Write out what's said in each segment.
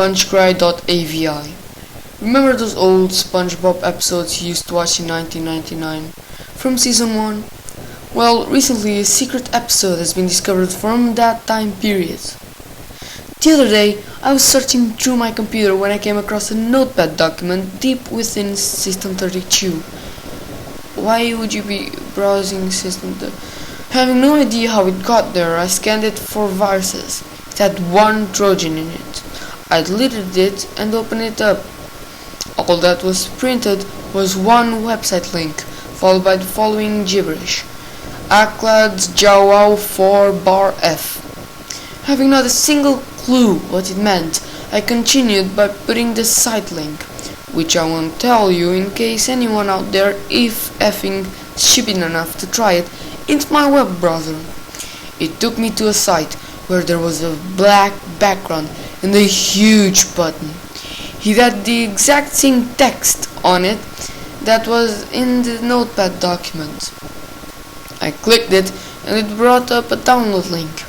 Spongecry.avi. Remember those old SpongeBob episodes you used to watch in 1999 from season 1? Well, recently a secret episode has been discovered from that time period. The other day, I was searching through my computer when I came across a notepad document deep within System 32. Why would you be browsing System 32? Having no idea how it got there, I scanned it for viruses. It had one Trojan in it. I deleted it and opened it up. All that was printed was one website link, followed by the following gibberish: Aclads Jawau 4 bar F. Having not a single clue what it meant, I continued by putting the site link, which I won't tell you in case anyone out there if effing stupid enough to try it, into my web browser. It took me to a site where there was a black background and a huge button. It had the exact same text on it that was in the notepad document. I clicked it and it brought up a download link.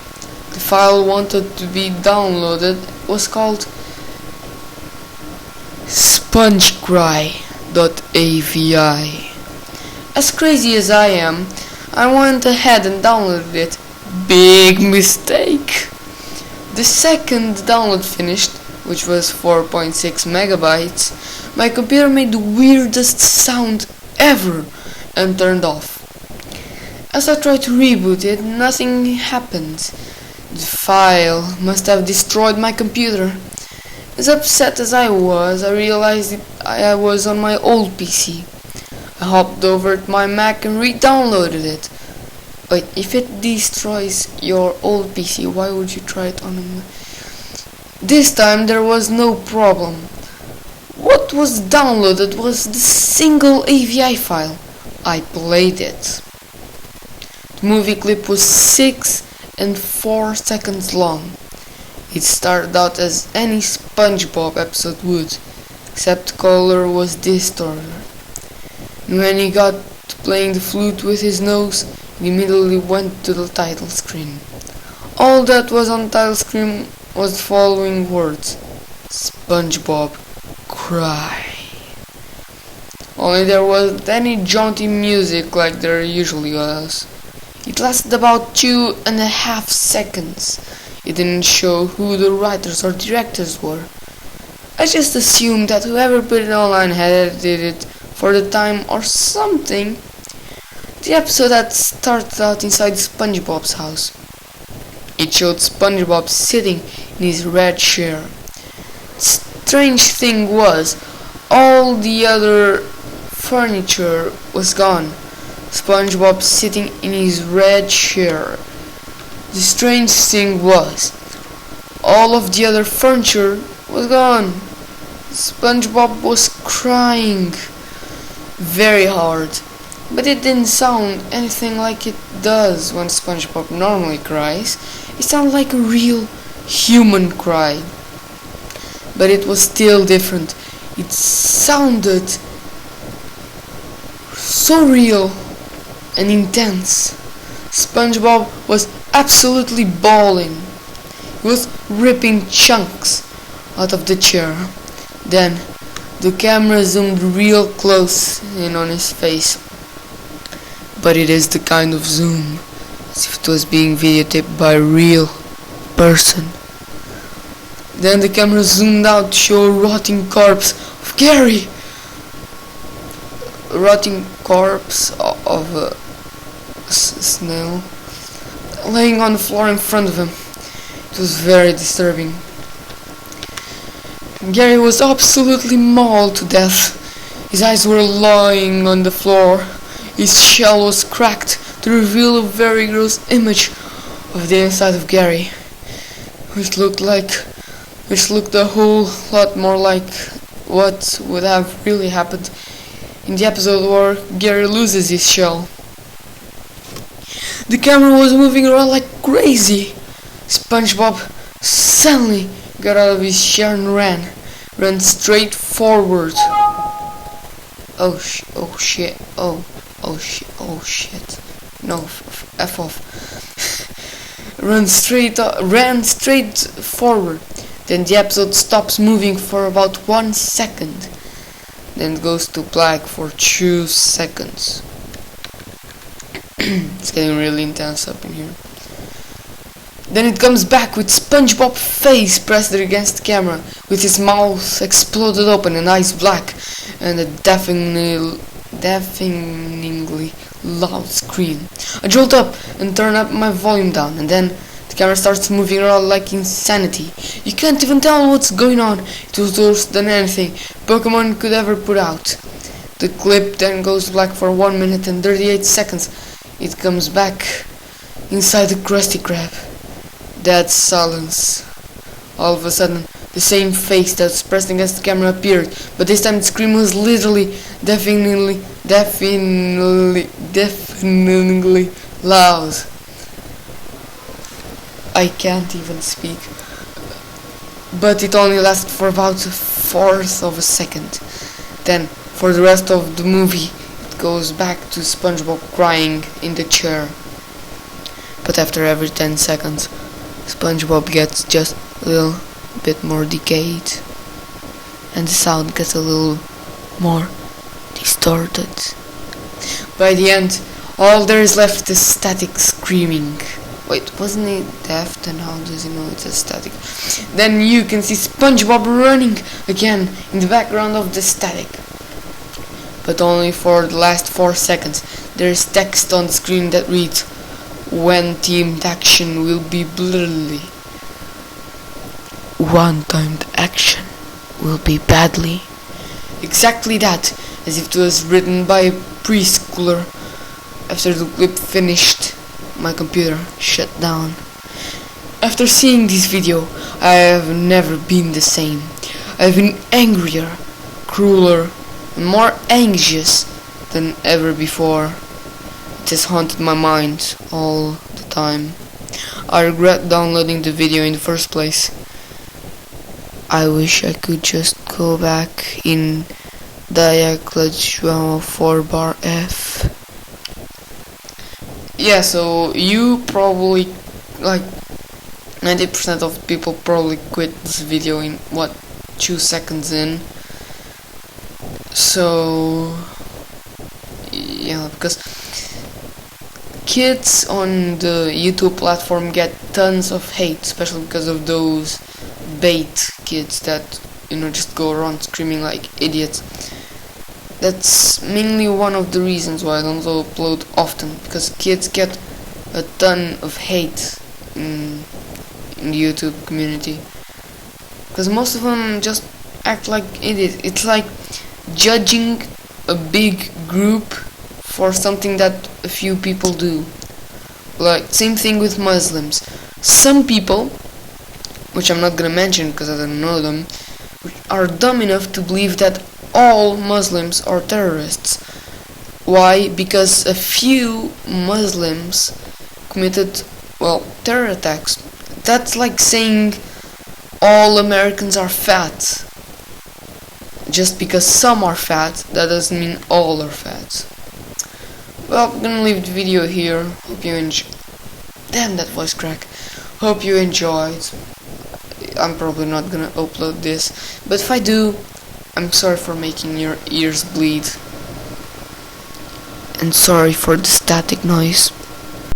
The file wanted to be downloaded was called Spongecry.avi. As crazy as I am, I went ahead and downloaded it. Big mistake! The second download finished, which was 4.6 megabytes, my computer made the weirdest sound ever and turned off. As I tried to reboot it, nothing happened. The file must have destroyed my computer. As upset as I was, I realized I was on my old PC. I hopped over to my Mac and re-downloaded it. Wait, if it destroys your old PC, why would you try it on a... This time there was no problem. What was downloaded was the single AVI file. I played it. The movie clip was 6 and 4 seconds long. It started out as any SpongeBob episode would, except the color was distorted. And when he got to playing the flute with his nose, he immediately went to the title screen. All that was on the title screen was the following words: SpongeBob cry. Only there wasn't any jaunty music like there usually was. It lasted about 2.5 seconds. It didn't show who the writers or directors were. I just assumed that whoever put it online had edited it for the time or something. The episode had started out inside SpongeBob's house. It showed SpongeBob sitting in his red chair. Strange thing was, all the other furniture was gone. SpongeBob sitting in his red chair. The strange thing was, all of the other furniture was gone. SpongeBob was crying very hard, but it didn't sound anything like it does when SpongeBob normally cries. It sounded like a real human cry, but it was still different. It sounded so real and intense. SpongeBob was absolutely bawling. He was ripping chunks out of the chair. Then the camera zoomed real close in on his face. But it is the kind of zoom as if it was being videotaped by a real person. Then the camera zoomed out to show a rotting corpse of Gary. A rotting corpse of a snail laying on the floor in front of him. It was very disturbing. Gary was absolutely mauled to death. His eyes were lying on the floor. His shell was cracked to reveal a very gross image of the inside of Gary, which looked a whole lot more like what would have really happened in the episode where Gary loses his shell. The camera was moving around like crazy. SpongeBob suddenly got out of his chair and ran straight forward. Oh shit. No, F off. Ran straight forward. Then the episode stops moving for about 1 second. Then it goes to black for 2 seconds. It's getting really intense up in here. Then it comes back with SpongeBob face pressed against the camera, with his mouth exploded open and eyes black, and a deafeningly loud scream. I jolt up and turn up my volume down, and then the camera starts moving around like insanity. You can't even tell what's going on. It was worse than anything Pokemon could ever put out. The clip then goes black for 1 minute and 38 seconds. It comes back inside the Krusty Krab. Dead silence. All of a sudden, the same face that's pressed against the camera appeared, but this time the scream was literally, deafeningly loud. I can't even speak. But it only lasted for about 1/4 of a second. Then, for the rest of the movie, it goes back to SpongeBob crying in the chair. But after every 10 seconds, SpongeBob gets just a little bit more decayed, and the sound gets a little more distorted. By the end, all there is left is static screaming. Wait, wasn't he deaf? Then how does he know it's a static? Then you can see SpongeBob running again in the background of the static. But only for the last 4 seconds. There is text on the screen that reads, "When teamed action will be blurry. One-timed action will be badly." Exactly that, as if it was written by a preschooler. After the clip finished, my computer shut down. After seeing this video, I have never been the same. I've been angrier, crueler, and more anxious than ever before. It has haunted my mind all the time. I regret downloading the video in the first place. I wish I could just go back in Diaclage 4-F. Yeah, so you probably, like 90% of people probably quit this video in 2 seconds in. So yeah, because kids on the YouTube platform get tons of hate, especially because of those bait kids that, just go around screaming like idiots. That's mainly one of the reasons why I don't upload often, because kids get a ton of hate in the YouTube community, because most of them just act like idiots. It's like judging a big group for something that a few people do. Like, same thing with Muslims. Some people, which I'm not gonna mention because I don't know them, are dumb enough to believe that all Muslims are terrorists. Why? Because a few Muslims committed, terror attacks. That's like saying all Americans are fat. Just because some are fat, that doesn't mean all are fat. Well, I'm gonna leave the video here. Hope you enjoy. Damn, that voice crack. Hope you enjoyed. I'm probably not gonna upload this, but if I do, I'm sorry for making your ears bleed. And sorry for the static noise.